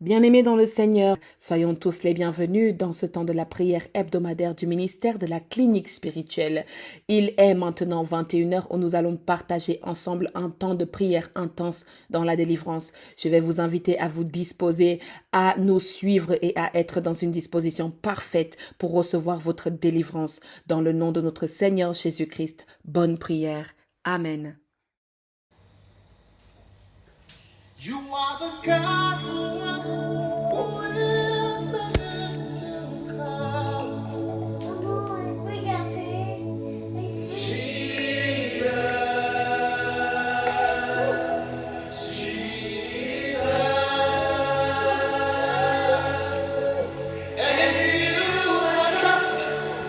Bien-aimés dans le Seigneur, soyons tous les bienvenus dans ce temps de la prière hebdomadaire du ministère de la clinique spirituelle. Il est maintenant 21 heures où nous allons partager ensemble un temps de prière intense dans la délivrance. Je vais vous inviter à vous disposer, à nous suivre et à être dans une disposition parfaite pour recevoir votre délivrance. Dans le nom de notre Seigneur Jésus-Christ, bonne prière. Amen. You are the God who is and is to come. Come on, we got paid. And in you I trust.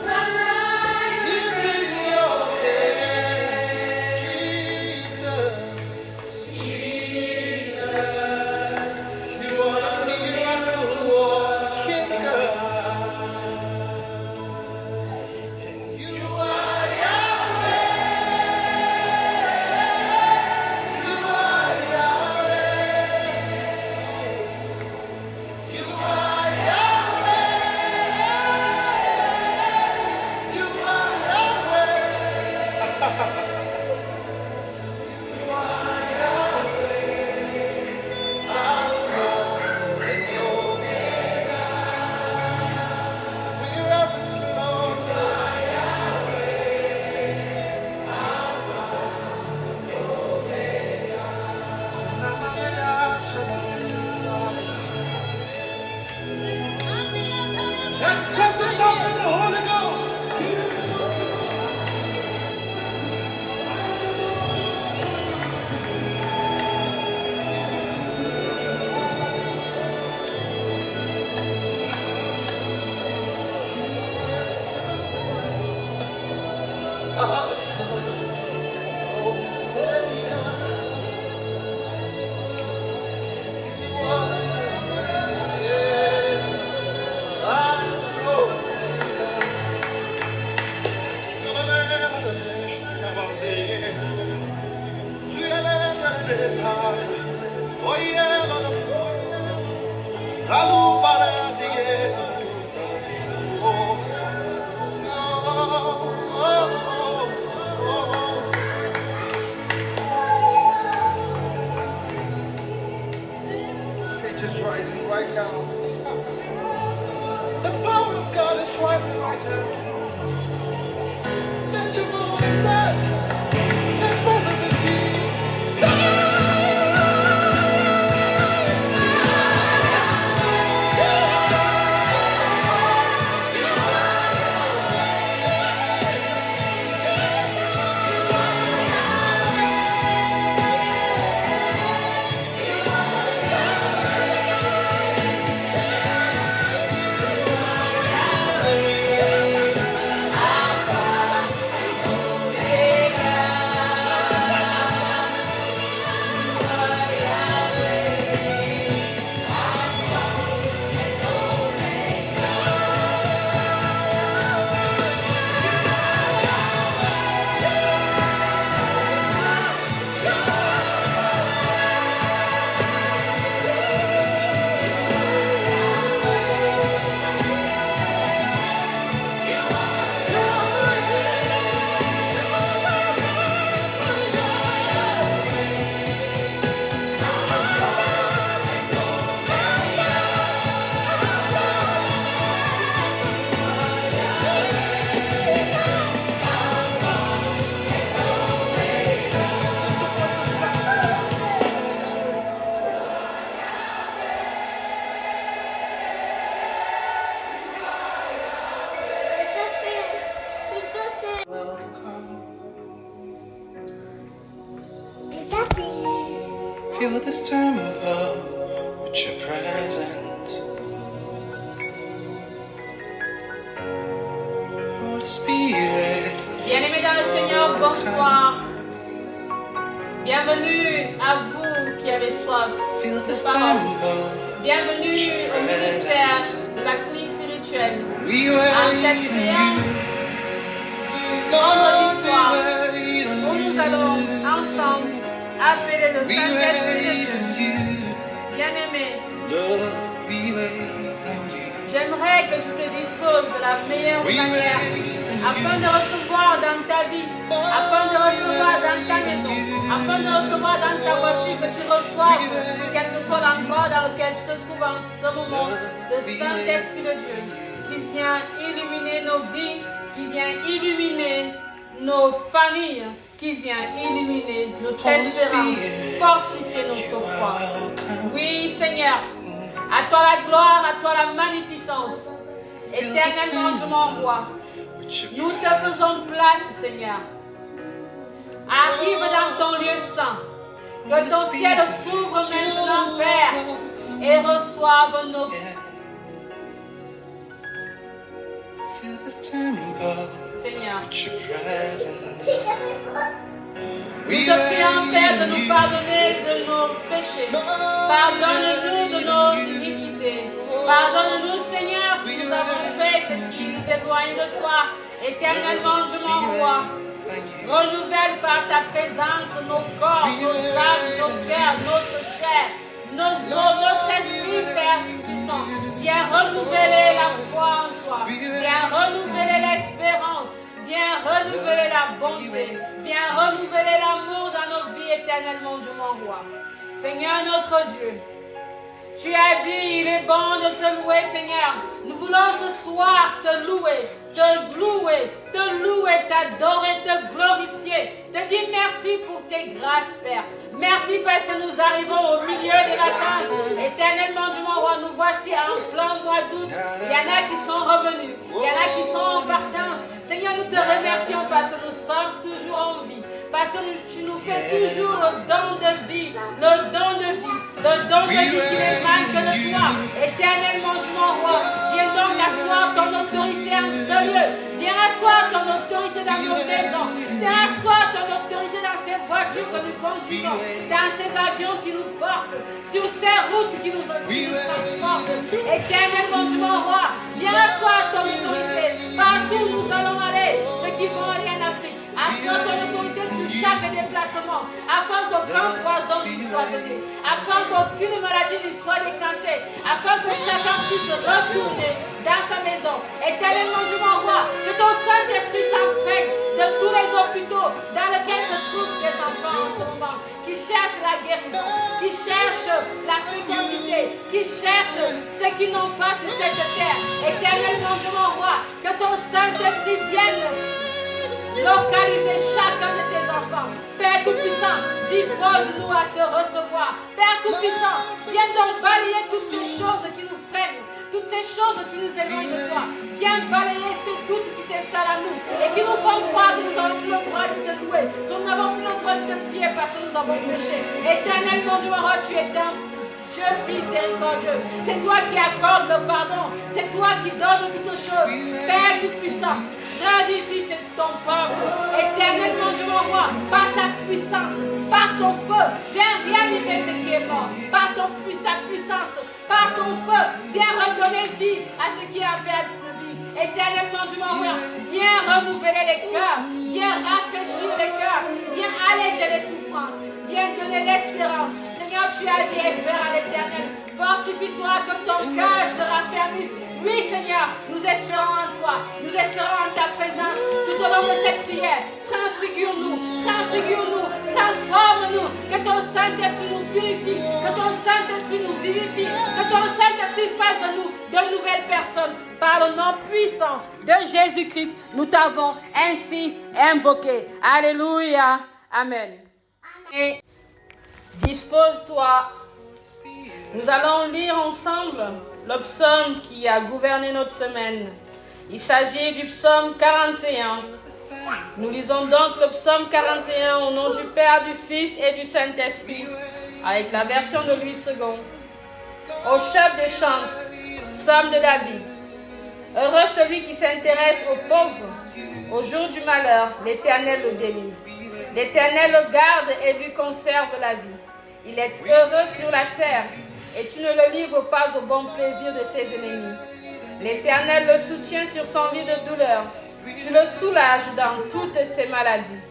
My life is in your hands, Jesus. You are the miracle working God. And you are Yahweh. You are Yahweh. You are Yahweh. You are Yahweh. Alpha and Omega. We reverence you, Lord. Express yourself in the Holy Ghost. Oh yeah, Salu para siena lusa. Oh, Faith is rising right now. The power of God is rising right now. Let your voices express us as He. Welcome. Fill this temple with your presence. Holy Spirit. Bien-aimés dans le Seigneur, bonsoir. Bienvenue à vous qui avez soif Fill de this parole. temple Bienvenue with your au ministère presence. de la clinique spirituelle. We À cette wait on séance you. du Lord, vendredi soir we wait on où nous allons ensemble appeler le We Saint-Esprit de wait Dieu. on you. Bien-aimés, J'aimerais que tu te disposes de la meilleure manière afin de recevoir dans ta vie, afin de recevoir dans ta maison, afin de recevoir dans ta voiture, que tu reçoives, quel que soit l'endroit dans lequel tu te trouves en ce moment, le Saint-Esprit de Dieu qui vient illuminer nos vies, qui vient illuminer nos familles, qui vient illuminer notre espérance, fortifier notre foi. Oui, Seigneur, à toi la gloire, à toi la magnificence. Éternellement, je m'envoie. Nous te faisons place, Seigneur. Arrive dans ton lieu saint. Que ton ciel s'ouvre maintenant, Père, et reçoive nos... Seigneur, nous te prions, Père, de nous pardonner de nos péchés. Pardonne-nous de nos iniquités. Pardonne-nous, Seigneur, si nous avons fait ce qui nous éloigne de toi. Éternellement, je m'envoie. Renouvelle par ta présence nos corps, nos âmes, nos cœurs, notre chair, nos os, notre esprit, Père puissant. Viens renouveler la foi en toi. Viens renouveler l'espérance. Viens renouveler la bonté. Viens renouveler l'amour dans nos vies. Éternellement, je m'envoie. Seigneur notre Dieu, tu as dit, il est bon de te louer, Seigneur. Nous voulons ce soir te louer, t'adorer, te glorifier, te dire merci pour tes grâces, Père. Merci parce que nous arrivons au milieu des vacances. Éternellement, Dieu m'envoie, nous voici en plein mois d'août. Il y en a qui sont revenus, il y en a qui sont en partance. Seigneur, nous te remercions parce que nous sommes toujours en vie. Parce que tu nous fais toujours le don de vie, le don de vie qui n'émane que de toi. Éternellement, tu m'envoies. Viens donc asseoir ton autorité en ce lieu. Viens asseoir ton autorité dans nos maisons. Viens asseoir ton autorité dans ces voitures que nous conduisons, dans ces avions qui nous portent, sur ces routes qui nous transportent. Éternellement, tu m'envoies. Viens asseoir ton autorité. Partout où nous allons aller, ceux qui vont aller en Afrique. Assure ton autorité sur chaque déplacement, afin qu'aucun poison ne soit donné, afin qu'aucune maladie ne soit déclenchée, afin que chacun puisse retourner dans sa maison. Éternellement, je m'envoie que ton Saint-Esprit s'imprègne de tous les hôpitaux dans lesquels se trouvent des enfants en ce moment, qui cherchent la guérison, qui cherchent la fécondité, qui cherchent ceux qui n'ont pas sur cette terre. Éternellement, je m'envoie que ton Saint-Esprit vienne localiser chacun de tes enfants. Père Tout-Puissant, dispose-nous à te recevoir. Père Tout-Puissant, viens donc balayer toutes ces choses qui nous freinent, toutes ces choses qui nous éloignent de toi. Viens balayer ces doutes qui s'installent à nous et qui nous font croire que nous n'avons plus le droit de te louer, que nous n'avons plus le droit de te prier parce que nous avons péché. Éternellement, Dieu, tu es dans Dieu miséricordieux. C'est toi qui accordes le pardon. C'est toi qui donnes toutes choses. Père Tout-Puissant, ravifie ton peuple. Éternellement, Dieu m'envoie par ta puissance, par ton feu. Viens réanimer ce qui est mort. Par ta puissance, par ton feu. Viens redonner vie à ce qui a perdu de vie. Éternellement, Dieu m'envoie. Viens renouveler les cœurs. Viens rafraîchir les cœurs. Viens alléger les souffrances. Viens donner l'espérance. Seigneur, tu as dit espère à l'éternel. Fortifie-toi que ton cœur se raffermisse. Oui, Seigneur, nous espérons en toi. Nous espérons en ta présence tout au long de cette prière. Transfigure-nous, transforme-nous. Que ton Saint-Esprit nous purifie, que ton Saint-Esprit nous vivifie, que ton Saint-Esprit fasse de nous de nouvelles personnes. Par le nom puissant de Jésus-Christ, nous t'avons ainsi invoqué. Alléluia. Amen. Et dispose-toi. Nous allons lire ensemble le psaume qui a gouverné notre semaine. Il s'agit du psaume 41. Nous lisons donc le psaume 41 au nom du Père, du Fils et du Saint-Esprit, avec la version de Louis II. Au chef des chants, psaume de David. Heureux celui qui s'intéresse aux pauvres. Au jour du malheur, l'Éternel le délivre. L'Éternel le garde et lui conserve la vie. Il est heureux sur la terre, et tu ne le livres pas au bon plaisir de ses ennemis. L'Éternel le soutient sur son lit de douleur. Tu le soulages dans toutes ses maladies.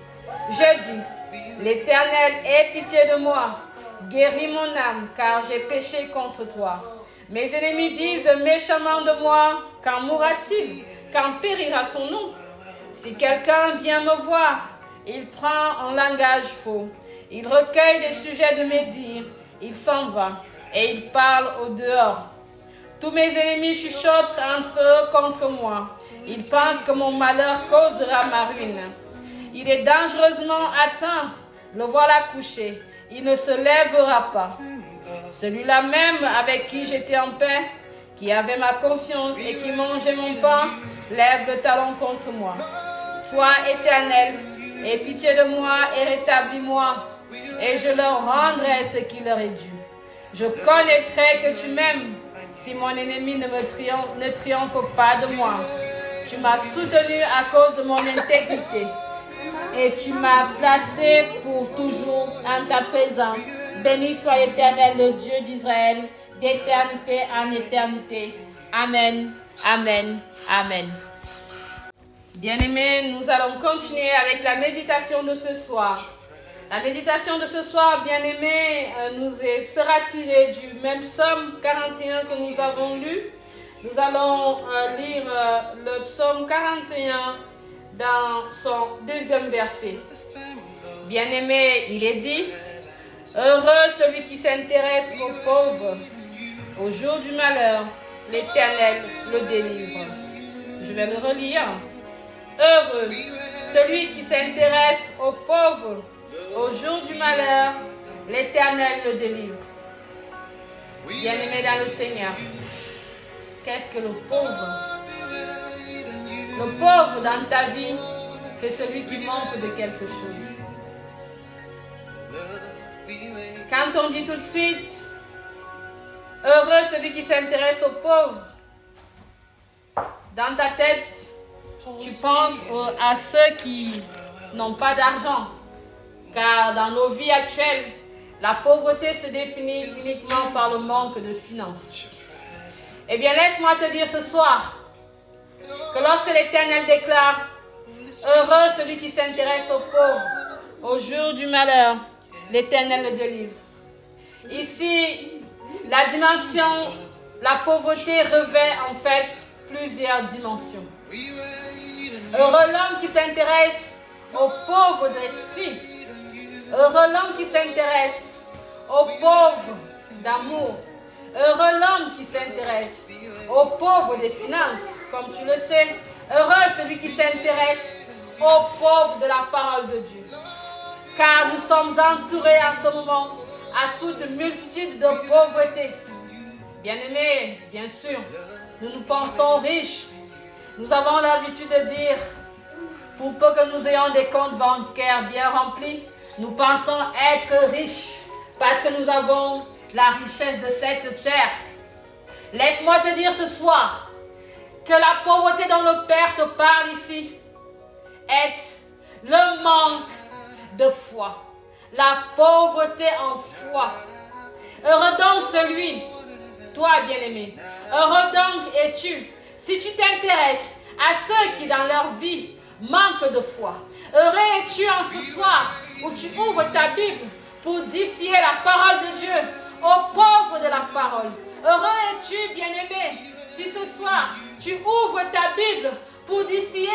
Je dis, l'Éternel, aie pitié de moi. Guéris mon âme, car j'ai péché contre toi. Mes ennemis disent méchamment de moi, quand mourra-t-il? Quand périra son nom? Si quelqu'un vient me voir, il prend un langage faux. Il recueille des sujets de mes dires. Il s'en va et il parle au dehors. Tous mes ennemis chuchotent entre eux contre moi. Ils pensent que mon malheur causera ma ruine. Il est dangereusement atteint. Le voilà couché. Il ne se lèvera pas. Celui-là même avec qui j'étais en paix, qui avait ma confiance et qui mangeait mon pain, lève le talon contre moi. Toi, Éternel, aie pitié de moi et rétablis-moi, et je leur rendrai ce qui leur est dû. Je connaîtrai que tu m'aimes, si mon ennemi ne triomphe pas de moi. Tu m'as soutenu à cause de mon intégrité, et tu m'as placé pour toujours en ta présence. Béni soit l'Éternel, le Dieu d'Israël, d'éternité en éternité. Amen, amen, amen. Bien-aimés, nous allons continuer avec la méditation de ce soir. La méditation de ce soir, bien-aimés, sera tirée du même psaume 41 que nous avons lu. Nous allons lire le psaume 41 dans son deuxième verset. Bien-aimé, il est dit, « Heureux celui qui s'intéresse aux pauvres. Au jour du malheur, l'Éternel le délivre. » Je vais le relire. « Heureux celui qui s'intéresse aux pauvres. Au jour du malheur, l'Éternel le délivre. » Bien-aimé dans le Seigneur, qu'est-ce que le pauvre? Le pauvre dans ta vie, c'est celui qui manque de quelque chose. Quand on dit tout de suite, heureux celui qui s'intéresse aux pauvres, dans ta tête, tu penses à ceux qui n'ont pas d'argent. Car dans nos vies actuelles, la pauvreté se définit uniquement par le manque de finances. Eh bien, laisse-moi te dire ce soir que lorsque l'Éternel déclare « Heureux celui qui s'intéresse aux pauvres, au jour du malheur, l'Éternel le délivre ». Ici, la pauvreté revêt en fait plusieurs dimensions. Heureux l'homme qui s'intéresse aux pauvres d'esprit. Heureux l'homme qui s'intéresse aux pauvres d'amour. Heureux l'homme qui s'intéresse aux pauvres des finances, comme tu le sais. Heureux celui qui s'intéresse aux pauvres de la parole de Dieu. Car nous sommes entourés en ce moment à toute multitude de pauvreté. Bien-aimés, bien sûr, nous nous pensons riches. Nous avons l'habitude de dire, pour peu que nous ayons des comptes bancaires bien remplis, nous pensons être riches parce que nous avons la richesse de cette terre. Laisse-moi te dire ce soir que la pauvreté dont le Père te parle ici est le manque de foi. La pauvreté en foi. Heureux donc celui, toi bien-aimé, heureux donc es-tu si tu t'intéresses à ceux qui dans leur vie manquent de foi. Heureux es-tu en ce soir où tu ouvres ta Bible pour distiller la parole de Dieu aux pauvres de la parole. Heureux es-tu, bien-aimé, si ce soir tu ouvres ta Bible pour distiller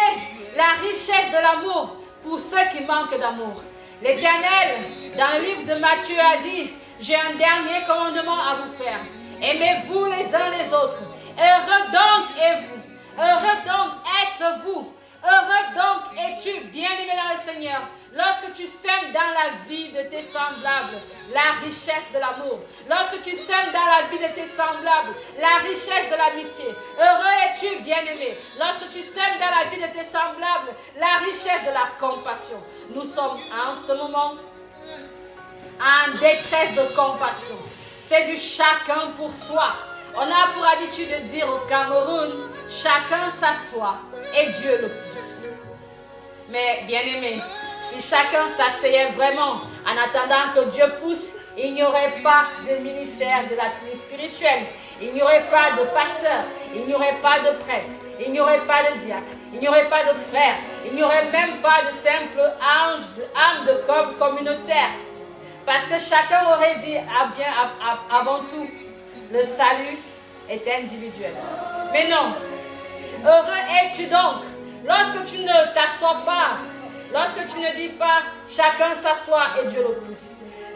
la richesse de l'amour pour ceux qui manquent d'amour. L'Éternel, dans le livre de Matthieu, a dit, j'ai un dernier commandement à vous faire. Aimez-vous les uns les autres. Heureux donc êtes-vous. Heureux donc êtes-vous. Heureux donc es-tu, bien-aimé dans le Seigneur, lorsque tu sèmes dans la vie de tes semblables la richesse de l'amour. Lorsque tu sèmes dans la vie de tes semblables la richesse de l'amitié. Heureux es-tu, bien-aimé, lorsque tu sèmes dans la vie de tes semblables la richesse de la compassion. Nous sommes en ce moment en détresse de compassion. C'est du chacun pour soi. On a pour habitude de dire au Cameroun, chacun s'assoit et Dieu le pousse. Mais bien aimé, si chacun s'asseyait vraiment en attendant que Dieu pousse, il n'y aurait pas de ministère de la vie spirituelle. Il n'y aurait pas de pasteur, il n'y aurait pas de prêtre, il n'y aurait pas de diacre, il n'y aurait pas de frère, il n'y aurait même pas de simple âme de corps communautaire. Parce que chacun aurait dit avant tout, le salut est individuelle. Mais non, heureux es-tu donc lorsque tu ne t'assois pas, lorsque tu ne dis pas chacun s'assoit et Dieu le pousse.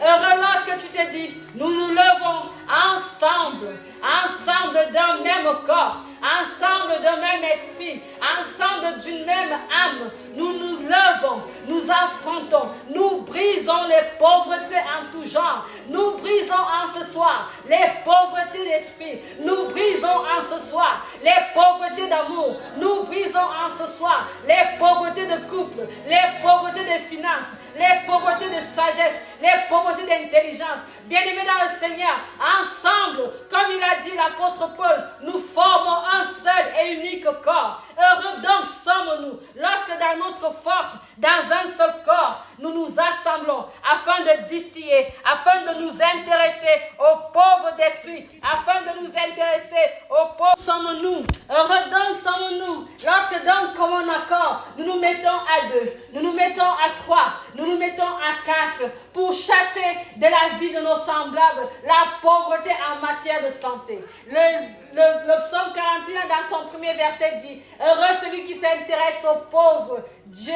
Heureux lorsque tu te dis, nous nous levons ensemble, ensemble d'un même corps, ensemble d'un même esprit, ensemble d'une même âme. Nous nous levons, nous affrontons, nous brisons les pauvretés en tout genre. Nous brisons en ce soir les pauvretés d'esprit. Nous brisons en ce soir les pauvretés d'amour. Nous brisons en ce soir les pauvretés de couple, les pauvretés de finances, les pauvretés de sagesse, les pauvretés d'intelligence. Bien-aimés dans le Seigneur, ensemble, comme il a dit l'apôtre Paul, nous formons un seul et unique corps. Heureux donc sommes-nous lorsque dans notre force, dans un seul corps, nous nous assemblons afin de distiller, afin de nous intéresser aux pauvres d'esprit, afin de nous intéresser aux pauvres. Sommes-nous, heureux donc sommes-nous lorsque dans commun accord, nous nous mettons à 2, nous nous mettons à 3, nous nous mettons à 4 pour chasser de la vie de nos semblables la pauvreté en matière de santé. Le psaume 41 dans son premier verset dit, heureux celui qui s'intéresse aux pauvres, Dieu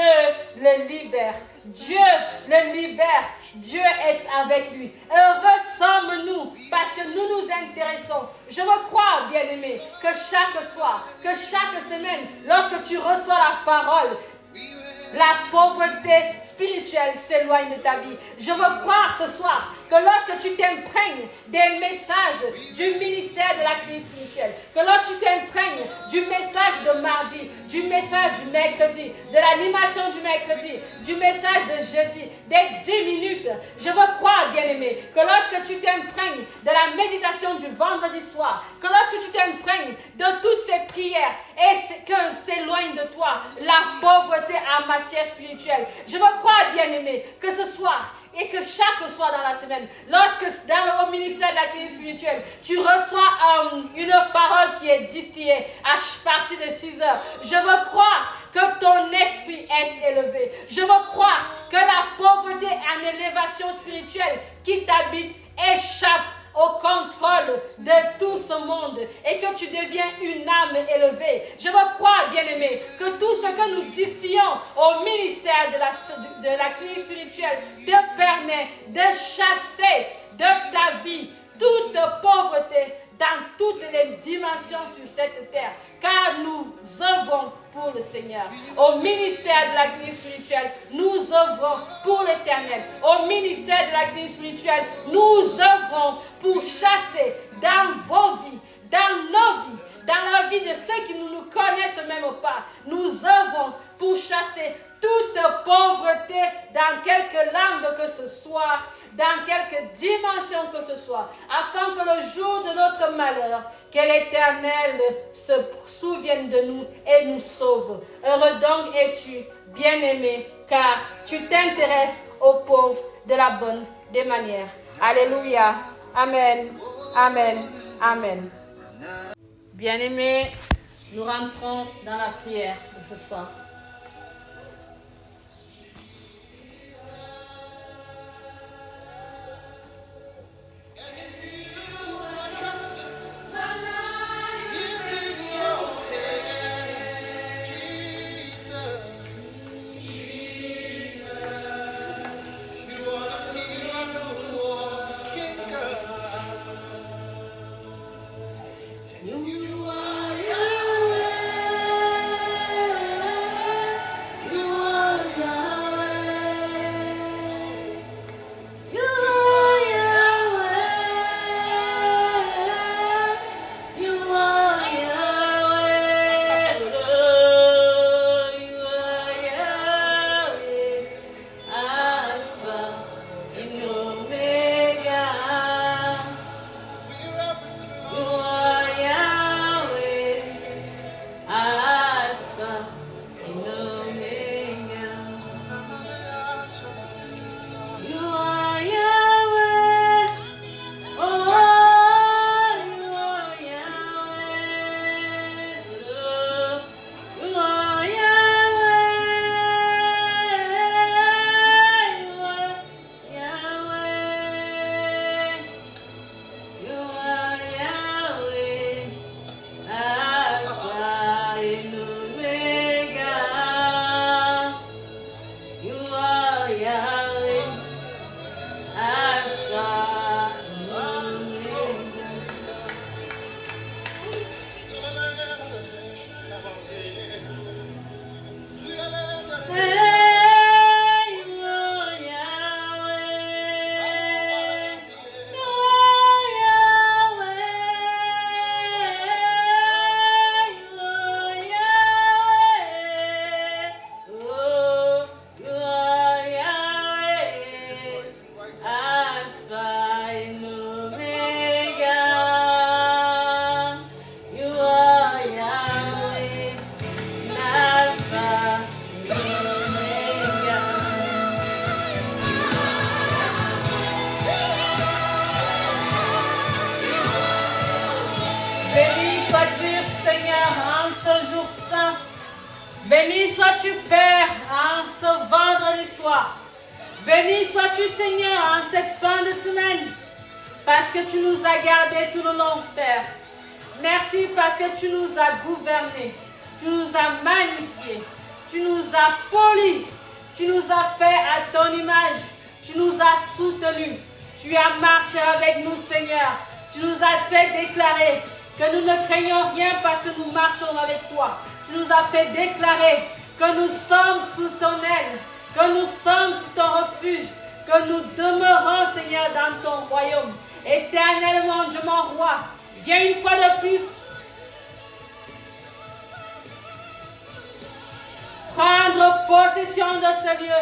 le libère. Dieu le libère. Dieu est avec lui. Heureux sommes-nous parce que nous nous intéressons. Je veux croire, bien-aimé, que chaque soir, que chaque semaine, lorsque tu reçois la parole, la pauvreté spirituelle s'éloigne de ta vie. Je veux croire ce soir que lorsque tu t'imprègnes des messages du ministère de la clinique spirituelle, que lorsque tu t'imprègnes du message de mardi, du message du mercredi, de l'animation du mercredi, du message de jeudi, des 10 minutes, je veux croire, bien-aimé, que lorsque tu t'imprègnes de la méditation du vendredi soir, que lorsque tu t'imprègnes de toutes ces prières et que s'éloigne de toi la pauvreté en matière spirituelle, je veux croire, bien-aimé, que ce soir et que chaque soir dans la semaine, lorsque au ministère de la clinique spirituelle, tu reçois une parole qui est distillée à partir de 6 heures, je veux croire que ton esprit est élevé. Je veux croire que la pauvreté en élévation spirituelle qui t'habite échappe au contrôle de tout ce monde et que tu deviens une âme élevée. Je veux croire, bien-aimé, que tout ce que nous distillons au ministère de la clinique spirituelle te permet de chasser de ta vie toute pauvreté dans toutes les dimensions sur cette terre, car nous œuvrons pour le Seigneur. Au ministère de la clinique spirituelle, nous œuvrons pour l'éternel. Au ministère de la clinique spirituelle, nous œuvrons pour chasser dans vos vies, dans nos vies, dans la vie de ceux qui ne nous connaissent même pas. Nous œuvrons pour chasser toute pauvreté dans quelque langue que ce soit, dans quelque dimension que ce soit, afin que le jour de notre malheur, que l'Éternel se souvienne de nous et nous sauve. Heureux donc es-tu, bien-aimé, car tu t'intéresses aux pauvres de la bonne des manières. Alléluia. Amen. Amen. Amen. Bien-aimés, nous rentrons dans la prière de ce soir. Seigneur, en ce jour saint. Béni sois-tu, Père, en ce vendredi soir. Béni sois-tu, Seigneur, en cette fin de semaine. Parce que tu nous as gardés tout le long, Père. Merci parce que tu nous as gouvernés. Tu nous as magnifiés. Tu nous as polis. Tu nous as fait à ton image. Tu nous as soutenus. Tu as marché avec nous, Seigneur. Tu nous as fait déclarer que nous ne craignons rien parce que nous marchons avec toi. Tu nous as fait déclarer que nous sommes sous ton aile, que nous sommes sous ton refuge, que nous demeurons, Seigneur, dans ton royaume. Éternellement, Dieu mon roi, viens une fois de plus prendre possession de ce lieu.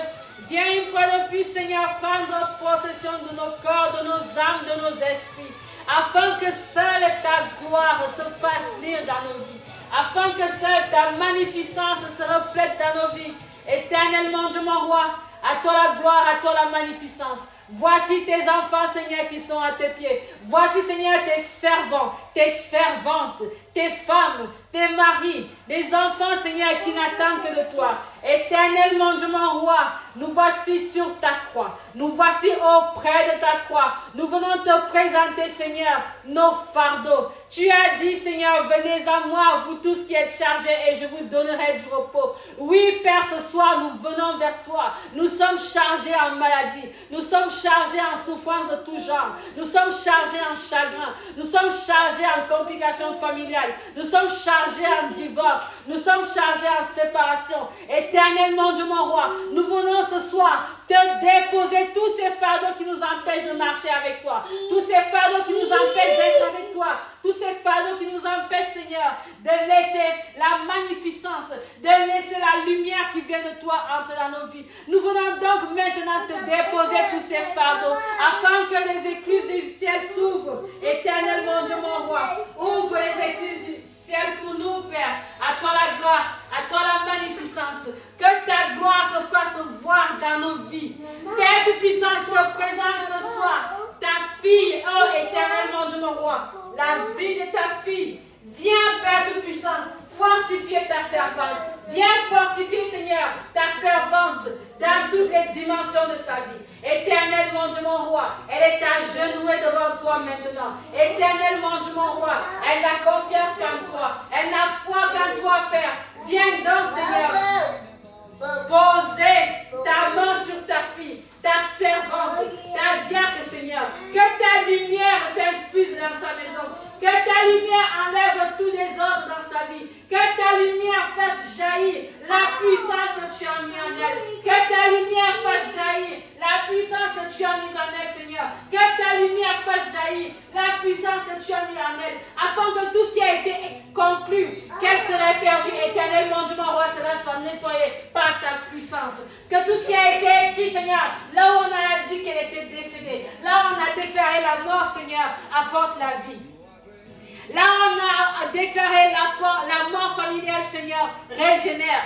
Viens une fois de plus, Seigneur, prendre possession de nos corps, de nos âmes, de nos esprits, afin que seule ta gloire se fasse lire dans nos vies, afin que seule ta magnificence se reflète dans nos vies. Éternellement, Dieu mon roi, à toi la gloire, à toi la magnificence. Voici tes enfants, Seigneur, qui sont à tes pieds. Voici, Seigneur, tes servants, tes servantes, tes femmes, tes maris, des enfants, Seigneur, qui n'attendent que de toi. Éternellement, Dieu mon roi, nous voici sur ta croix. Nous voici auprès de ta croix. Nous venons te présenter, Seigneur, nos fardeaux. Tu as dit, Seigneur, venez à moi, vous tous qui êtes chargés, et je vous donnerai du repos. Oui, Père, ce soir, nous venons vers toi. Nous sommes chargés en maladie. Nous sommes chargés en souffrance de tout genre. Nous sommes chargés en chagrin. Nous sommes chargés en complications familiales. Nous sommes chargés en divorce. Nous sommes chargés en séparation. Éternellement, Dieu mon roi, nous venons ce soir te déposer tous ces fardeaux qui nous empêchent de marcher avec toi. Tous ces fardeaux qui nous empêchent d'être avec toi. Tous ces fardeaux qui nous empêchent, Seigneur, de laisser la magnificence, de laisser la lumière qui vient de toi entrer dans nos vies. Nous venons donc maintenant te déposer tous ces fardeaux afin que les écluses du ciel s'ouvrent. Éternellement, Dieu mon roi, ouvre les écluses du ciel pour nous, Père. À toi la gloire, à toi la magnificence. Que ta gloire se fasse voir dans nos vies. Père puissant, je te présente ce soir ta fille, oh éternellement, Dieu mon roi. La vie de ta fille. Viens, Père Tout-Puissant, fortifier ta servante. Viens fortifier, Seigneur, ta servante dans toutes les dimensions de sa vie. Éternellement, Dieu mon roi, elle est agenouée devant toi maintenant. Éternellement, Dieu mon roi, elle a confiance en toi. Elle n'a foi qu'en toi, Père. Viens donc, Seigneur, poser ta main sur ta fille, ta servante, ta diacre, Seigneur. Que ta lumière s'infuse dans sa maison. Que ta lumière enlève tout désordre dans sa vie. Que ta lumière fasse jaillir la puissance que tu as mis en elle. Que ta lumière fasse jaillir la puissance que tu as mis en elle, Seigneur. Que ta lumière fasse jaillir la puissance que tu as mis en elle. Afin que tout ce qui a été conclu, qu'elle serait perdue éternellement, Dieu mon roi, cela soit nettoyé par ta puissance. Que tout ce qui a été écrit, Seigneur, là où on a dit qu'elle était décédée, là où on a déclaré la mort, Seigneur, apporte la vie. Là, on a déclaré la mort familiale, Seigneur, régénère.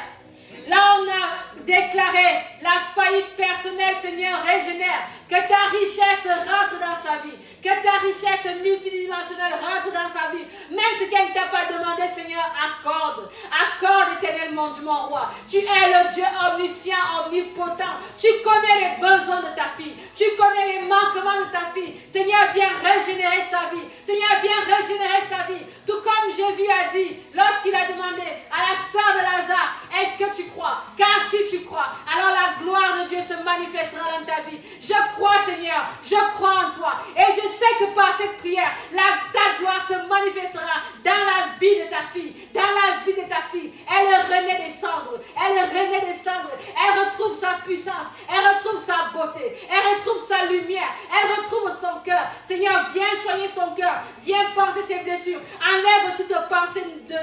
Là, on a déclaré la faillite personnelle, Seigneur, régénère. Que ta richesse rentre dans sa vie. Que ta richesse multidimensionnelle rentre dans sa vie. Même ce qu'elle ne t'a pas demandé, Seigneur, accorde. Accorde éternellement, Dieu mon roi. Tu es le Dieu omniscient, omnipotent. Tu connais les besoins de ta fille. Tu connais les manquements de ta fille. Seigneur, viens régénérer sa vie. Seigneur, viens régénérer sa vie. Tout comme Jésus a dit, lorsqu'il a demandé à la sœur de Lazare, est-ce que tu crois? Car si tu crois, alors la gloire de Dieu se manifestera dans ta vie. Je crois, Seigneur, je crois en toi. Et je sais que par cette prière, ta gloire se manifestera dans la vie de ta fille. Dans la vie de ta fille. Elle renaît des cendres. Elle renaît des cendres. Elle retrouve sa puissance. Elle retrouve sa beauté. Elle retrouve sa lumière. Elle retrouve son cœur. Seigneur, viens soigner son cœur. Viens penser ses blessures. Enlève toute pensée de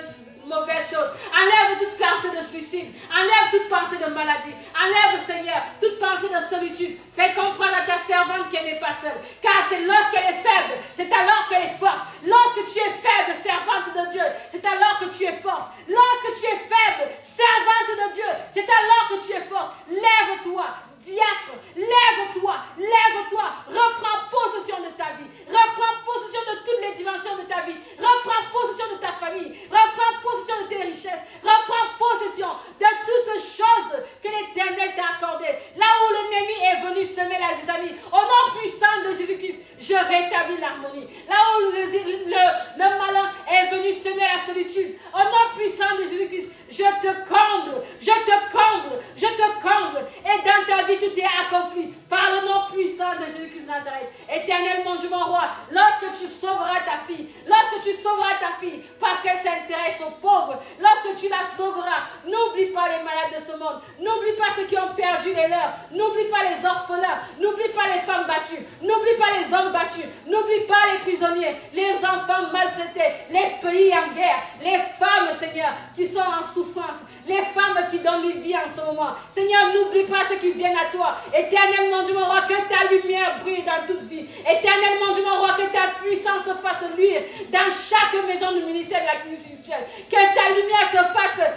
mauvaise chose. Enlève toute pensée de suicide. Enlève toute pensée de maladie. Enlève, Seigneur, toute pensée de solitude. Fais comprendre à ta servante qu'elle n'est pas seule. Car c'est lorsqu'elle est faible, c'est alors qu'elle est forte. Lorsque tu es faible, servante de Dieu, c'est alors que tu es forte. Lorsque tu es faible, servante de Dieu, c'est alors que tu es forte. Lève-toi. Diacre, lève-toi, lève-toi, reprends possession de ta vie, reprends possession de toutes les dimensions de ta vie, reprends possession de ta famille, reprends richesses. Reprends possession de toutes choses que l'Éternel t'a accordées. Là où l'ennemi est venu semer la zizanie, au nom puissant de Jésus-Christ, je rétablis l'harmonie. Là où le malin est venu semer la solitude, au nom puissant de Jésus-Christ, je te comble, je te comble, je te comble. Et dans ta vie, tout est accompli par le nom puissant de Jésus-Christ de Nazareth. Éternel mon Dieu, mon roi, lorsque tu sauveras ta fille, parce qu'elle s'intéresse aux pauvres, lorsque tu la sauveras, n'oublie pas les malades de ce monde, n'oublie pas ceux qui ont perdu les leurs, n'oublie pas les orphelins, n'oublie pas les femmes battues, n'oublie pas les hommes battus, n'oublie pas les prisonniers, les enfants maltraités, les pays en guerre, les femmes, Seigneur, qui sont en souffrance, les femmes qui donnent les vies en ce moment. Seigneur, n'oublie pas ceux qui viennent à toi. Éternel mon Dieu, mon roi, que ta lumière brille dans toute vie. Éternel mon Dieu, mon roi, que ta puissance se fasse luire dans chaque maison du ministère de la Clinique spirituelle. Que ta lumière se fasse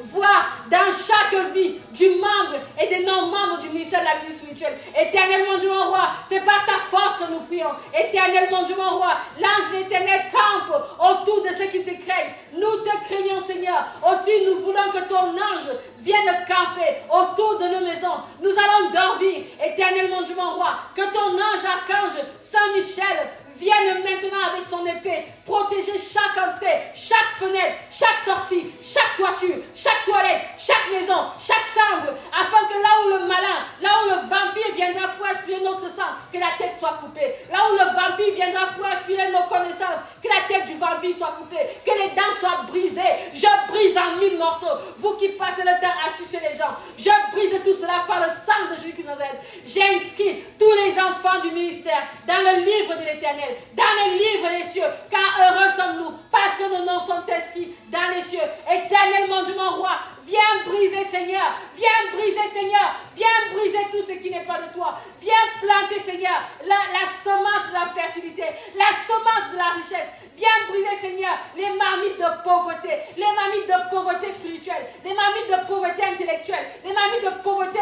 voir dans chaque vie du membre et des non-membres du ministère de la Clinique spirituelle. Éternel mon Dieu, mon roi, c'est par ta force que nous prions. Éternel mon Dieu, mon roi, l'ange de l'Éternel campe autour de ceux qui te craignent. Nous te craignons, Seigneur. Aussi, nous voulons que ton ange vienne camper autour de nos maisons. Nous allons dormir. Éternel mon Dieu, mon roi, que ton ange archange Saint-Michel vienne maintenant avec son épée protéger chaque entrée, chaque fenêtre, chaque sortie, chaque toiture, chaque toilette, chaque maison, chaque chambre, afin que là où le malin, là où le vampire viendra pour aspirer notre sang, que la tête soit coupée. Là où le vampire viendra pour aspirer nos connaissances, que la tête du vampire soit coupée, que les dents soient brisées. Je brise en 1000 morceaux. Vous qui passez le temps à sucer les gens, je brise tout cela par le sang de Jésus-Christ de Nazareth. J'ai inscrit tous les enfants du ministère dans le livre de l'Éternel, dans le livre des cieux, car heureux sommes-nous, parce que nos noms sont inscrits dans les cieux. Éternel mon Dieu, mon roi, viens briser, Seigneur, viens briser, Seigneur, viens briser tout ce qui n'est pas de toi. Viens planter, Seigneur, la semence de la fertilité, la semence de la richesse. Viens briser, Seigneur, les marmites de pauvreté, les marmites de pauvreté spirituelle, les marmites de pauvreté intellectuelle, les marmites de pauvreté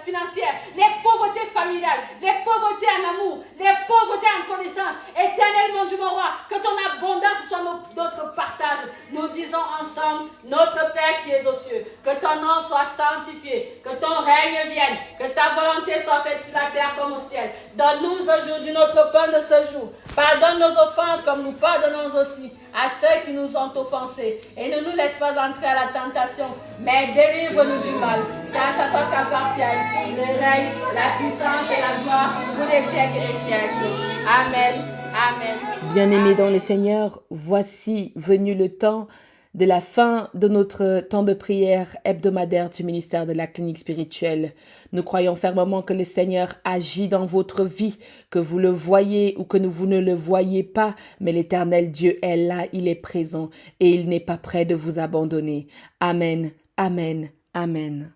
financière, les pauvretés familiales, les pauvretés en amour, les pauvretés en connaissance. Éternel mon Dieu, mon roi, que ton abondance soit notre partage. Nous disons ensemble, notre Père qui es aux cieux, que ton nom soit sanctifié, que ton règne vienne, que ta volonté soit faite sur la terre comme au ciel. Donne-nous aujourd'hui notre pain de ce jour. Pardonne nos offenses comme nous pardonnons aussi à ceux qui nous ont offensés. Et ne nous laisse pas entrer à la tentation, mais délivre-nous du mal. Car c'est à toi qu'appartiennent le règne, la puissance et la gloire pour les siècles et les siècles. Amen. Amen. Bien-aimés dans le Seigneur, voici venu le temps de la fin de notre temps de prière hebdomadaire du ministère de la Clinique spirituelle. Nous croyons fermement que le Seigneur agit dans votre vie, que vous le voyez ou que vous ne le voyez pas, mais l'Éternel Dieu est là, il est présent et il n'est pas prêt de vous abandonner. Amen, amen, amen.